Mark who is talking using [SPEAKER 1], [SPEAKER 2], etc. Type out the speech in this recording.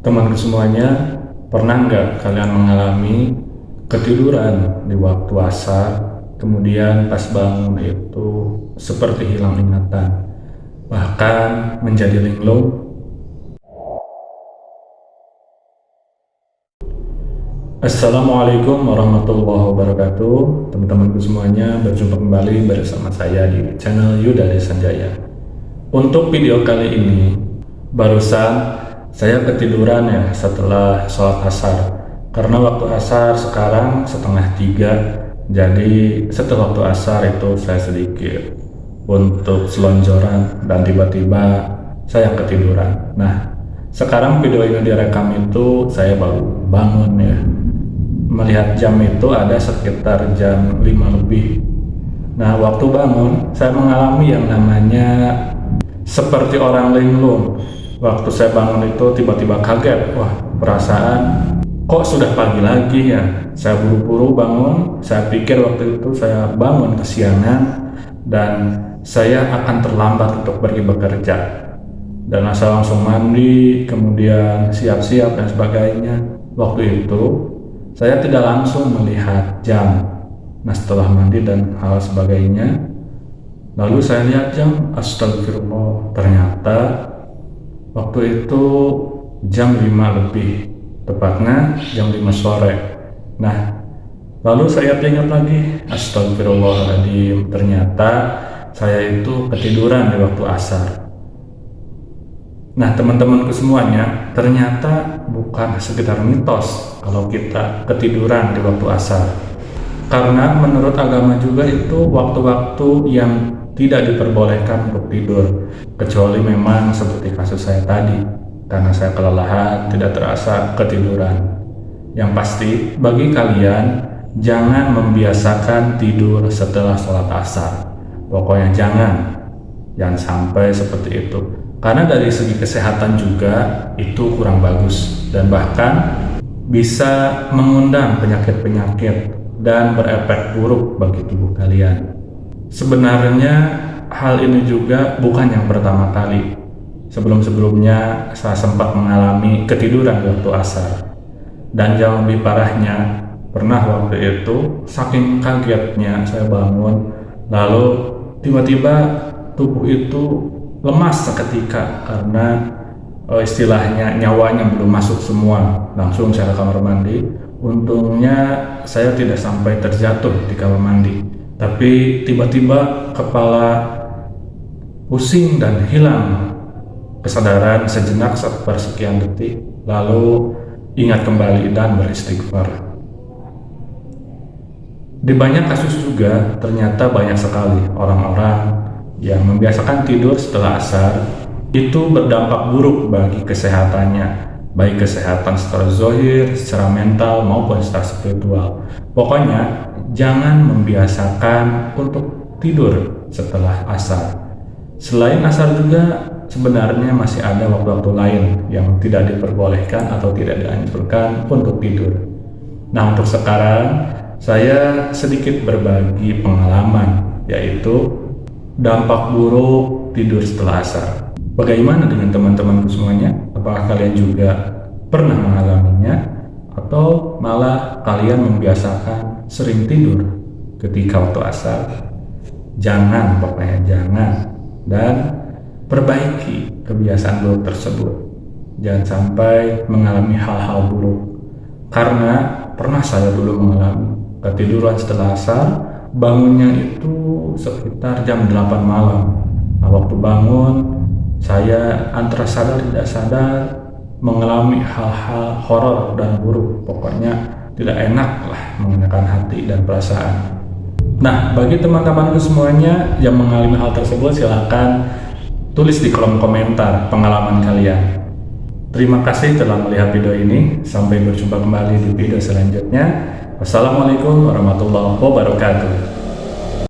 [SPEAKER 1] Teman semuanya, pernah nggak kalian mengalami ketiduran di waktu asar, kemudian pas bangun itu seperti hilang ingatan, bahkan menjadi linglung? Assalamualaikum warahmatullahi wabarakatuh. Teman-temanku semuanya, berjumpa kembali bersama saya di channel Yuda Sanjaya. Untuk video kali ini, barusan saya ketiduran ya setelah sholat asar. Karena waktu asar sekarang 2:30, jadi setelah waktu asar itu saya sedikit untuk selonjoran dan tiba-tiba saya ketiduran. Nah, sekarang video ini direkam itu saya baru bangun ya. Melihat jam itu ada sekitar jam 5 lebih. Nah, waktu bangun saya mengalami yang namanya seperti orang linglung. Waktu saya bangun itu tiba-tiba kaget. Wah, perasaan kok sudah pagi lagi ya. Saya buru-buru bangun. Saya pikir waktu itu saya bangun kesiangan dan saya akan terlambat untuk pergi bekerja. Dan saya langsung mandi, kemudian siap-siap dan sebagainya. Waktu itu saya tidak langsung melihat jam. Nah, setelah mandi dan hal sebagainya, lalu saya lihat jam, astagfirullah, ternyata waktu itu jam 5 lebih, tepatnya jam 5 sore. Nah, lalu saya ingat lagi, astagfirullahaladzim, ternyata saya itu ketiduran di waktu asar. Nah, teman-temanku semuanya, ternyata bukan sekedar mitos kalau kita ketiduran di waktu asar. Karena menurut agama juga itu waktu-waktu yang tidak diperbolehkan untuk tidur, kecuali memang seperti kasus saya tadi, karena saya kelelahan, tidak terasa ketiduran. Yang pasti, bagi kalian, jangan membiasakan tidur setelah sholat asar. Pokoknya jangan sampai seperti itu. Karena dari segi kesehatan juga itu kurang bagus, dan bahkan bisa mengundang penyakit-penyakit dan berefek buruk bagi tubuh kalian. Sebenarnya hal ini juga bukan yang pertama kali. Sebelum-sebelumnya saya sempat mengalami ketiduran di waktu asar. Dan yang lebih parahnya, pernah waktu itu saking kagetnya saya bangun, lalu tiba-tiba tubuh itu lemas seketika karena istilahnya nyawanya belum masuk semua. Langsung saya ke kamar mandi. Untungnya saya tidak sampai terjatuh di kamar mandi, tapi tiba-tiba kepala pusing dan hilang kesadaran sejenak sepersekian detik, lalu ingat kembali dan beristighfar. Di banyak kasus juga ternyata banyak sekali orang-orang yang membiasakan tidur setelah asar itu berdampak buruk bagi kesehatannya, baik kesehatan secara zahir, secara mental maupun secara spiritual. Pokoknya jangan membiasakan untuk tidur setelah asar. Selain asar juga sebenarnya masih ada waktu-waktu lain yang tidak diperbolehkan atau tidak dianjurkan untuk tidur. Nah, untuk sekarang saya sedikit berbagi pengalaman, yaitu dampak buruk tidur setelah asar. Bagaimana dengan teman-temanku semuanya? Apakah kalian juga pernah mengalaminya? Atau malah kalian membiasakan sering tidur ketika waktu asar? Jangan, pokoknya jangan. Dan perbaiki kebiasaan buruk tersebut. Jangan sampai mengalami hal-hal buruk. Karena pernah saya dulu mengalami ketiduran setelah asar, bangunnya itu sekitar jam 8 malam. Nah, waktu bangun, saya antara sadar tidak sadar mengalami hal-hal horor dan buruk. Pokoknya tidak enak lah mengenakan hati dan perasaan. Nah, bagi teman-temanku semuanya yang mengalami hal tersebut, silakan tulis di kolom komentar pengalaman kalian. Terima kasih telah melihat video ini. Sampai berjumpa kembali di video selanjutnya. Wassalamualaikum warahmatullahi wabarakatuh.